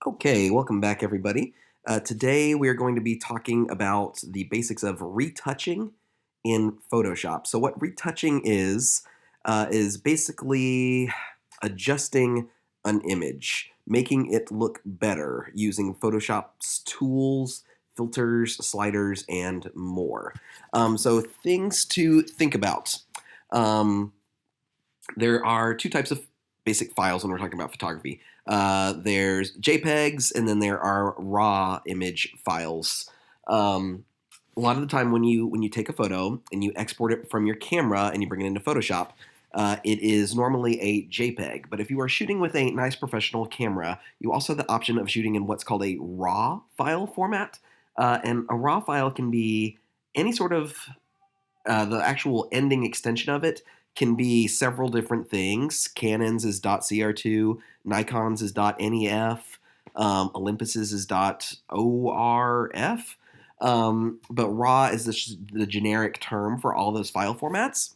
Okay, welcome back, everybody. Today we are going to be talking about the basics of retouching in Photoshop. So, what retouching is basically adjusting an image, making it look better using Photoshop's tools, filters, sliders, and more. So, things to think about. Um, there are two types of basic files when we're talking about photography. There's JPEGs, and then there are raw image files. A lot of the time, when you take a photo and you export it from your camera and you bring it into Photoshop, it is normally a JPEG. But if you are shooting with a nice professional camera, you also have the option of shooting in what's called a RAW file format. And a RAW file can be any sort of the actual ending extension of it can be several different things. Canon's is .cr2, Nikon's is .nef, Olympus's is .orf. But RAW is the generic term for all those file formats.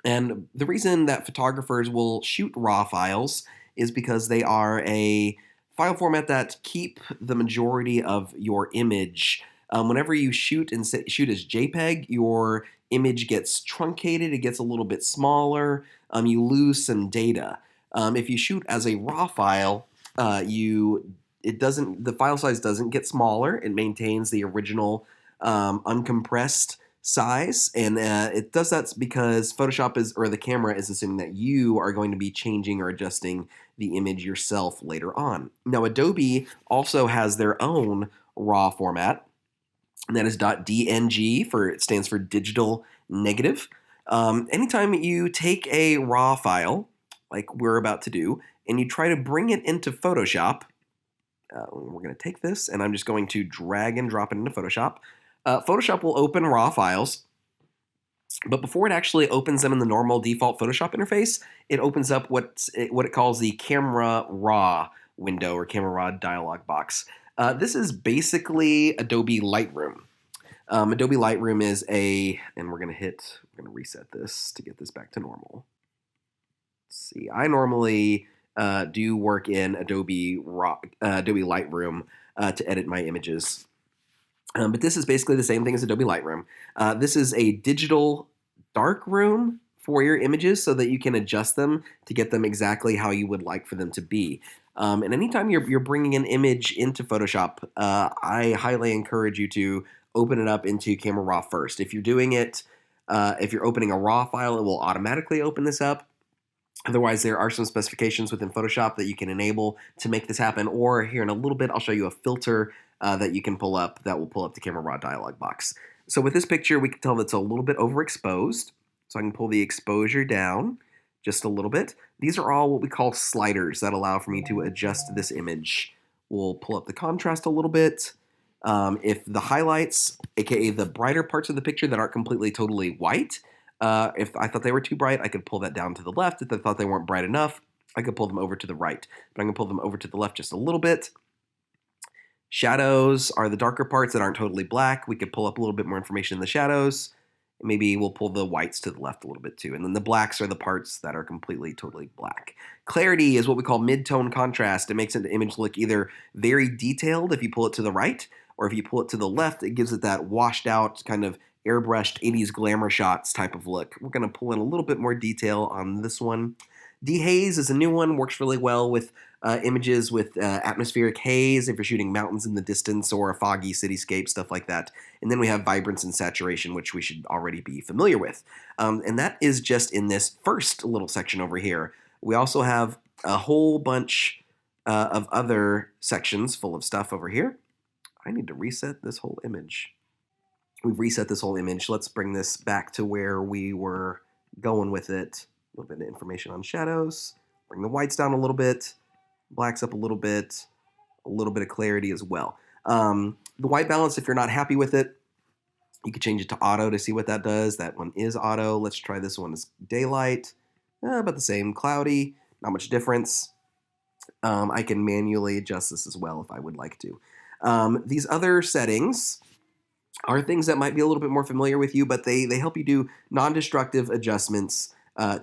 And the reason that photographers will shoot RAW files is because they are a file format that keep the majority of your image. Whenever you shoot and shoot as JPEG, your image gets truncated, it gets a little bit smaller, you lose some data. If you shoot as a RAW file, the file size doesn't get smaller. It maintains the original uncompressed size, and it does that because the camera is assuming that you are going to be changing or adjusting the image yourself later on. Now, Adobe also has their own RAW format, and that is .dng it stands for digital negative. Anytime you take a RAW file, like we're about to do, and you try to bring it into Photoshop, we're going to take this, and I'm just going to drag and drop it into Photoshop. Photoshop will open RAW files, but before it actually opens them in the normal default Photoshop interface, it opens up what it calls the Camera Raw window or Camera Raw dialog box. This is basically Adobe Lightroom. Adobe Lightroom is and we're going to reset this to get this back to normal. Let's see, I normally do work in Adobe Lightroom to edit my images. But this is basically the same thing as Adobe Lightroom. This is a digital darkroom for your images so that you can adjust them to get them exactly how you would like for them to be. And anytime you're bringing an image into Photoshop, I highly encourage you to open it up into Camera Raw first. If you're doing it, if you're opening a RAW file, it will automatically open this up. Otherwise, there are some specifications within Photoshop that you can enable to make this happen. Or here in a little bit, I'll show you a filter that you can pull up that will pull up the Camera Raw dialog box. So with this picture, we can tell that it's a little bit overexposed. So I can pull the exposure down just a little bit. These are all what we call sliders that allow for me to adjust this image. We'll pull up the contrast a little bit. If the highlights, aka the brighter parts of the picture that aren't completely totally white, if I thought they were too bright, I could pull that down to the left. If I thought they weren't bright enough, I could pull them over to the right. But I'm going to pull them over to the left just a little bit. Shadows are the darker parts that aren't totally black. We could pull up a little bit more information in the shadows. Maybe we'll pull the whites to the left a little bit too. And then the blacks are the parts that are completely, totally black. Clarity is what we call mid-tone contrast. It makes an image look either very detailed if you pull it to the right, or if you pull it to the left, it gives it that washed out kind of airbrushed 80s glamour shots type of look. We're going to pull in a little bit more detail on this one. Dehaze is a new one, works really well with images with atmospheric haze if you're shooting mountains in the distance or a foggy cityscape, stuff like that. And then we have vibrance and saturation, which we should already be familiar with. And that is just in this first little section over here. We also have a whole bunch of other sections full of stuff over here. I need to reset this whole image. We've reset this whole image. Let's bring this back to where we were going with it. A little bit of information on shadows. Bring the whites down a little bit. Blacks up a little bit of clarity as well. The white balance, if you're not happy with it, you could change it to auto to see what that does. That one is auto. Let's try this one as daylight. About the same. Cloudy, not much difference. I can manually adjust this as well if I would like to. These other settings are things that might be a little bit more familiar with you, but they help you do non-destructive adjustments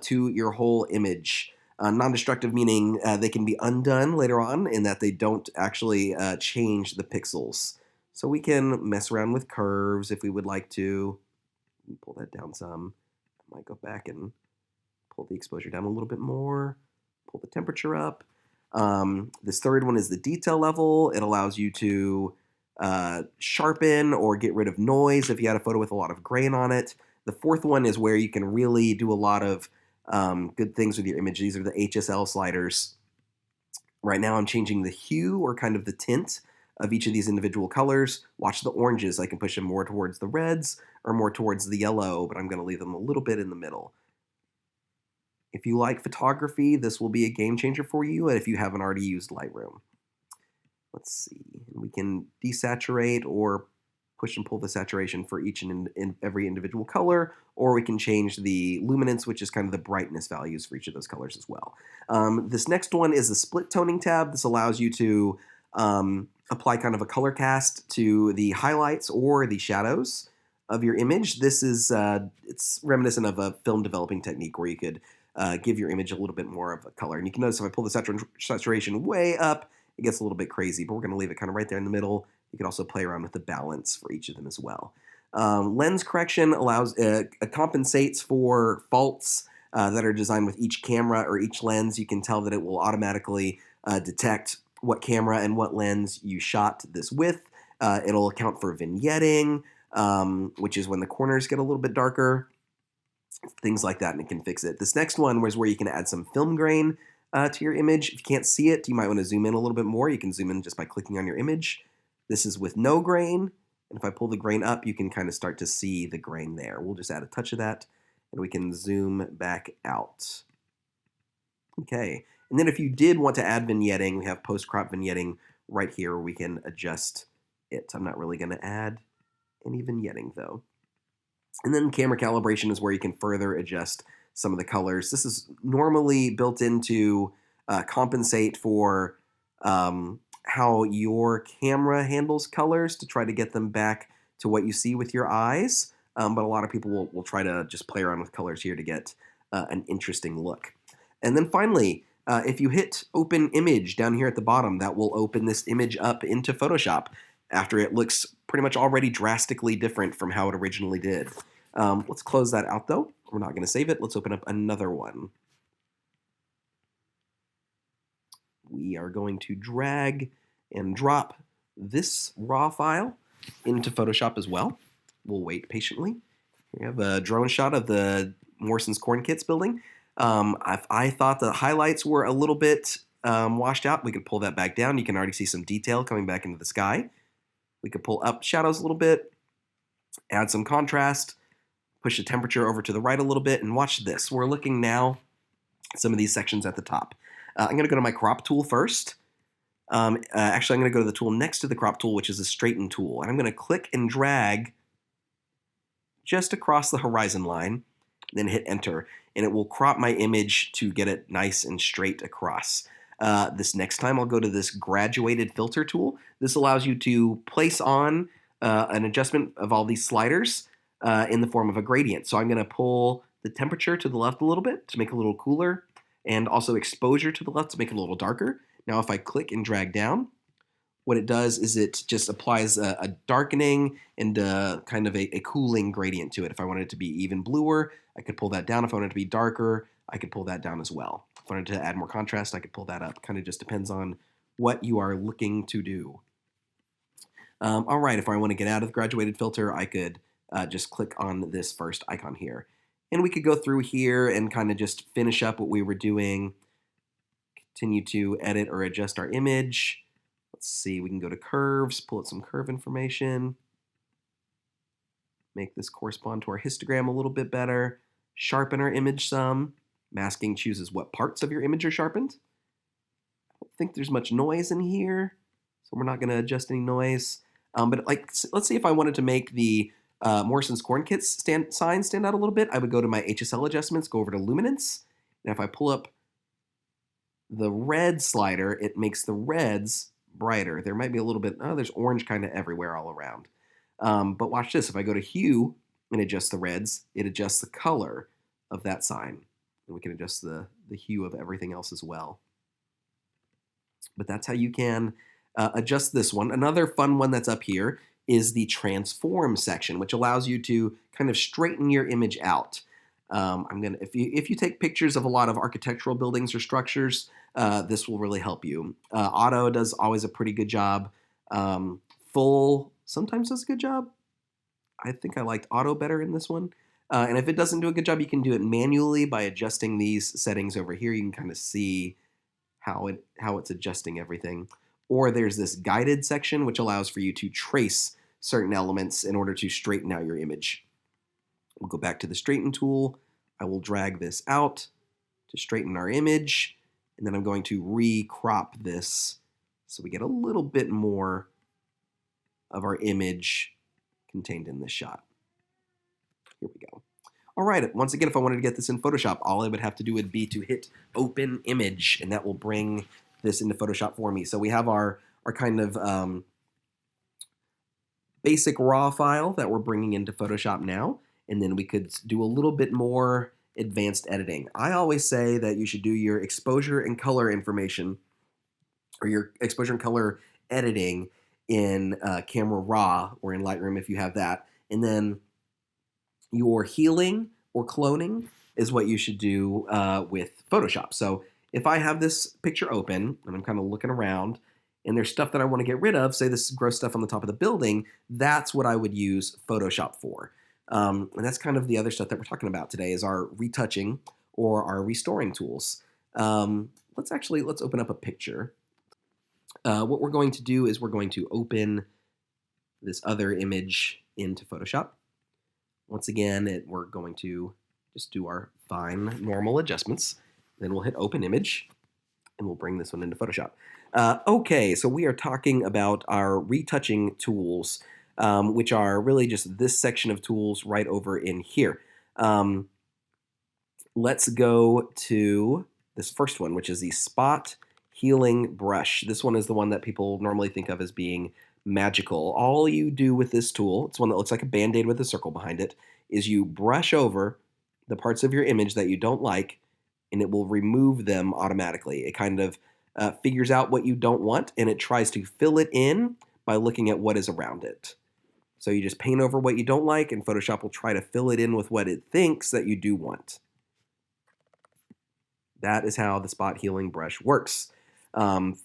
to your whole image. Non-destructive meaning they can be undone later on in that they don't actually change the pixels. So we can mess around with curves if we would like to. Pull that down some. I might go back and pull the exposure down a little bit more. Pull the temperature up. This third one is the detail level. It allows you to sharpen or get rid of noise if you had a photo with a lot of grain on it. The fourth one is where you can really do a lot of good things with your image. These are the HSL sliders. Right now I'm changing the hue or kind of the tint of each of these individual colors. Watch the oranges. I can push them more towards the reds or more towards the yellow, but I'm going to leave them a little bit in the middle. If you like photography, this will be a game changer for you if you haven't already used Lightroom. Let's see. We can desaturate or push and pull the saturation for each and every individual color, or we can change the luminance, which is kind of the brightness values for each of those colors as well. This next one is the split toning tab. This allows you to apply kind of a color cast to the highlights or the shadows of your image. This is it's reminiscent of a film developing technique where you could give your image a little bit more of a color. And you can notice if I pull the saturation way up, it gets a little bit crazy, but we're going to leave it kind of right there in the middle. You can also play around with the balance for each of them as well. Lens correction allows compensates for faults that are designed with each camera or each lens. You can tell that it will automatically detect what camera and what lens you shot this with. It'll account for vignetting, which is when the corners get a little bit darker. Things like that, and it can fix it. This next one was where you can add some film grain to your image. If you can't see it, you might want to zoom in a little bit more. You can zoom in just by clicking on your image. This is with no grain, and if I pull the grain up, you can kind of start to see the grain there. We'll just add a touch of that, and we can zoom back out. Okay, and then if you did want to add vignetting, we have post-crop vignetting right here where we can adjust it. I'm not really going to add any vignetting though. And then camera calibration is where you can further adjust some of the colors. This is normally built in to compensate for how your camera handles colors to try to get them back to what you see with your eyes. But a lot of people will try to just play around with colors here to get an interesting look. And then finally, if you hit open image down here at the bottom, that will open this image up into Photoshop after it looks pretty much already drastically different from how it originally did. Let's close that out though. We're not going to save it. Let's open up another one. We are going to drag and drop this raw file into Photoshop as well. We'll wait patiently. We have a drone shot of the Morrison's Corn Kits building. If I thought the highlights were a little bit washed out, we could pull that back down. You can already see some detail coming back into the sky. We could pull up shadows a little bit, add some contrast, push the temperature over to the right a little bit, and watch this. We're looking now at some of these sections at the top. I'm going to go to my crop tool first. Actually, I'm going to go to the tool next to the crop tool, which is the straighten tool. And I'm going to click and drag just across the horizon line, then hit enter. And it will crop my image to get it nice and straight across. This next time, I'll go to this graduated filter tool. This allows you to place on an adjustment of all these sliders in the form of a gradient. So I'm going to pull the temperature to the left a little bit to make it a little cooler, and also exposure to the left to make it a little darker. Now if I click and drag down, what it does is it just applies a darkening and kind of a cooling gradient to it. If I wanted it to be even bluer, I could pull that down. If I wanted it to be darker, I could pull that down as well. If I wanted to add more contrast, I could pull that up. Kind of just depends on what you are looking to do. All right, if I want to get out of the graduated filter, I could just click on this first icon here. And we could go through here and kind of just finish up what we were doing. Continue to edit or adjust our image. Let's see, we can go to curves, pull out some curve information. Make this correspond to our histogram a little bit better. Sharpen our image some. Masking chooses what parts of your image are sharpened. I don't think there's much noise in here, so we're not going to adjust any noise. But like, let's see if I wanted to make the Morrison's Corn Kits sign stand out a little bit. I would go to my HSL adjustments, go over to luminance, and if I pull up the red slider, it makes the reds brighter. There might be a little bit, there's orange kind of everywhere all around. But watch this, if I go to hue and adjust the reds, it adjusts the color of that sign. And we can adjust the the hue of everything else as well. But that's how you can adjust this one. Another fun one that's up here is the transform section, which allows you to kind of straighten your image out. If you take pictures of a lot of architectural buildings or structures, this will really help you. Auto does always a pretty good job. Full sometimes does a good job. I think I liked auto better in this one. And if it doesn't do a good job, you can do it manually by adjusting these settings over here. You can kind of see how it's adjusting everything. Or there's this guided section, which allows for you to trace certain elements in order to straighten out your image. We'll go back to the straighten tool. I will drag this out to straighten our image. And then I'm going to re-crop this so we get a little bit more of our image contained in this shot. Here we go. All right, once again, if I wanted to get this in Photoshop, all I would have to do would be to hit Open Image, and that will bring this into Photoshop for me. So we have our kind of basic raw file that we're bringing into Photoshop now, and then we could do a little bit more advanced editing. I always say that you should do your exposure and color information, or your exposure and color editing in Camera Raw or in Lightroom if you have that, and then your healing or cloning is what you should do with Photoshop. So if I have this picture open and I'm kind of looking around and there's stuff that I want to get rid of, say this is gross stuff on the top of the building, that's what I would use Photoshop for. And that's kind of the other stuff that we're talking about today is our retouching or our restoring tools. Let's open up a picture. What we're going to do is we're going to open this other image into Photoshop. Once again, we're going to just do our fine normal adjustments. Then we'll hit Open Image, and we'll bring this one into Photoshop. Okay, so we are talking about our retouching tools, which are really just this section of tools right over in here. Let's go to this first one, which is the Spot Healing Brush. This one is the one that people normally think of as being magical. All you do with this tool, it's one that looks like a Band-Aid with a circle behind it, is you brush over the parts of your image that you don't like, and it will remove them automatically. It kind of figures out what you don't want, and it tries to fill it in by looking at what is around it. So you just paint over what you don't like, and Photoshop will try to fill it in with what it thinks that you do want. That is how the Spot Healing Brush works.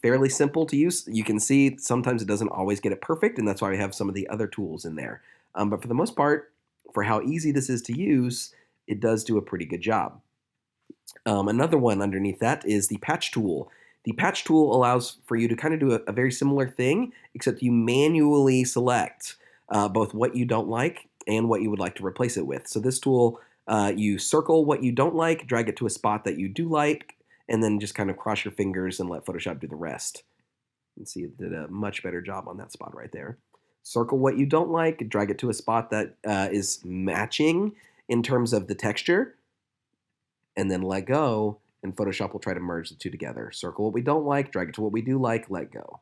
Fairly simple to use. You can see sometimes it doesn't always get it perfect, and that's why we have some of the other tools in there. But for the most part, for how easy this is to use, it does do a pretty good job. Another one underneath that is the Patch tool. The Patch tool allows for you to kind of do a very similar thing, except you manually select both what you don't like and what you would like to replace it with. So this tool, you circle what you don't like, drag it to a spot that you do like, and then just kind of cross your fingers and let Photoshop do the rest. You can see it did a much better job on that spot right there. Circle what you don't like, drag it to a spot that is matching in terms of the texture, and then let go, and Photoshop will try to merge the two together. Circle what we don't like, drag it to what we do like, let go.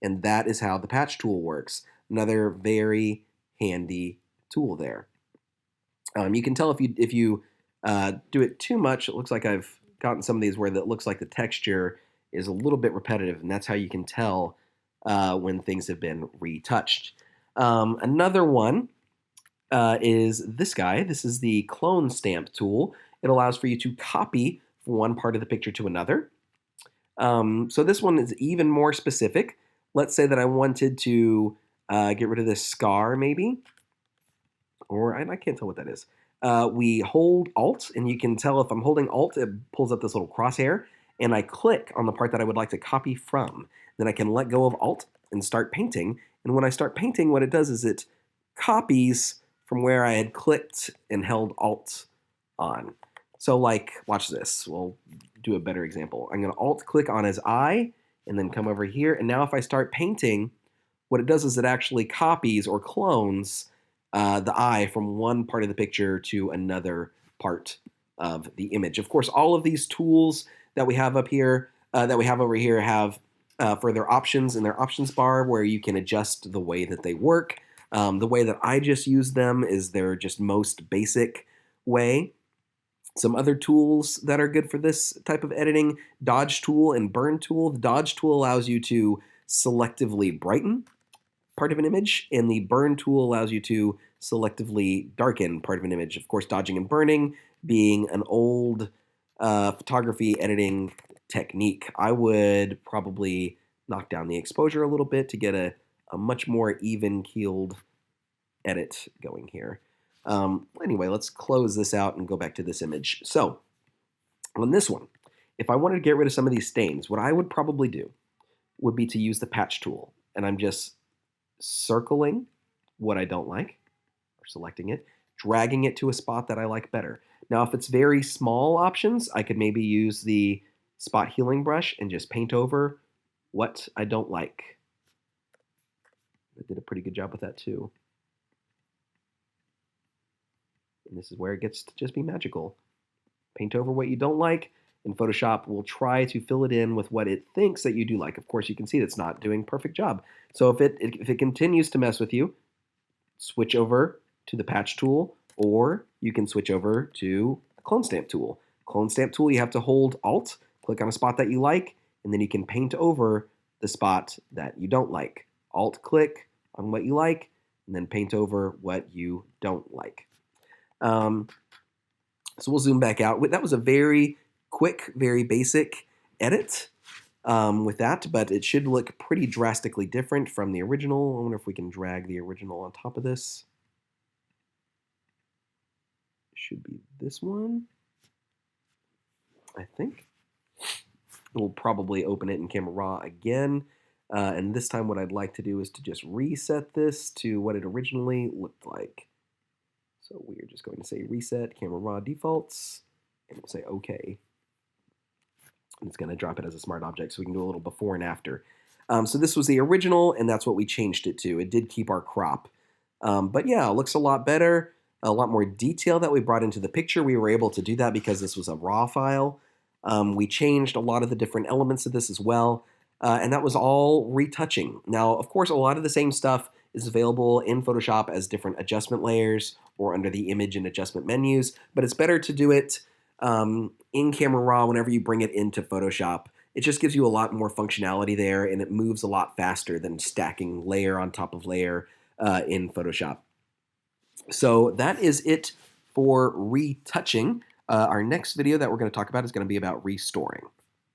And that is how the Patch tool works. Another very handy tool there. You can tell if you do it too much, it looks like I've gotten some of these where it looks like the texture is a little bit repetitive, and that's how you can tell when things have been retouched. Another one is this guy. This is the Clone Stamp tool. It allows for you to copy from one part of the picture to another. So this one is even more specific. Let's say that I wanted to get rid of this scar maybe, or I can't tell what that is. We hold Alt, and you can tell if I'm holding Alt, it pulls up this little crosshair, and I click on the part that I would like to copy from. Then I can let go of Alt and start painting, and when I start painting, what it does is it copies from where I had clicked and held Alt on. So like, watch this. We'll do a better example. I'm going to Alt click on his eye, and then come over here, and now if I start painting, what it does is it actually copies or clones the eye from one part of the picture to another part of the image. Of course, all of these tools that we have up here, that we have over here, have further options in their options bar where you can adjust the way that they work. The way that I just use them is their just most basic way. Some other tools that are good for this type of editing: dodge tool and burn tool. The dodge tool allows you to selectively brighten part of an image, and the burn tool allows you to selectively darken part of an image. Of course, dodging and burning being an old photography editing technique. I would probably knock down the exposure a little bit to get a much more even keeled edit going here. Anyway, let's close this out and go back to this image. So on this one, if I wanted to get rid of some of these stains, what I would probably do would be to use the patch tool. And I'm just circling what I don't like, or selecting it, dragging it to a spot that I like better. Now, if it's very small options, I could maybe use the spot healing brush and just paint over what I don't like. I did a pretty good job with that too. And this is where it gets to just be magical. Paint over what you don't like, and Photoshop will try to fill it in with what it thinks that you do like. Of course, you can see it's not doing a perfect job. So if it continues to mess with you, switch over to the patch tool, or you can switch over to the clone stamp tool. Clone stamp tool, you have to hold Alt, click on a spot that you like, and then you can paint over the spot that you don't like. Alt click on what you like, and then paint over what you don't like. So we'll zoom back out. That was a very quick, very basic edit with that, but it should look pretty drastically different from the original. I wonder if we can drag the original on top of this. It should be this one, I think. We'll probably open it in Camera Raw again. And this time what I'd like to do is to just reset this to what it originally looked like. So we're just going to say reset Camera Raw defaults, and we'll say OK. And it's going to drop it as a smart object, so we can do a little before and after. So this was the original, and that's what we changed it to. It did keep our crop. But yeah, it looks a lot better, a lot more detail that we brought into the picture. We were able to do that because this was a RAW file. We changed a lot of the different elements of this as well, and that was all retouching. Now, of course, a lot of the same stuff is available in Photoshop as different adjustment layers or under the image and adjustment menus, but it's better to do it in Camera Raw whenever you bring it into Photoshop. It just gives you a lot more functionality there, and it moves a lot faster than stacking layer on top of layer in Photoshop. So that is it for retouching. Our next video that we're going to talk about is going to be about restoring.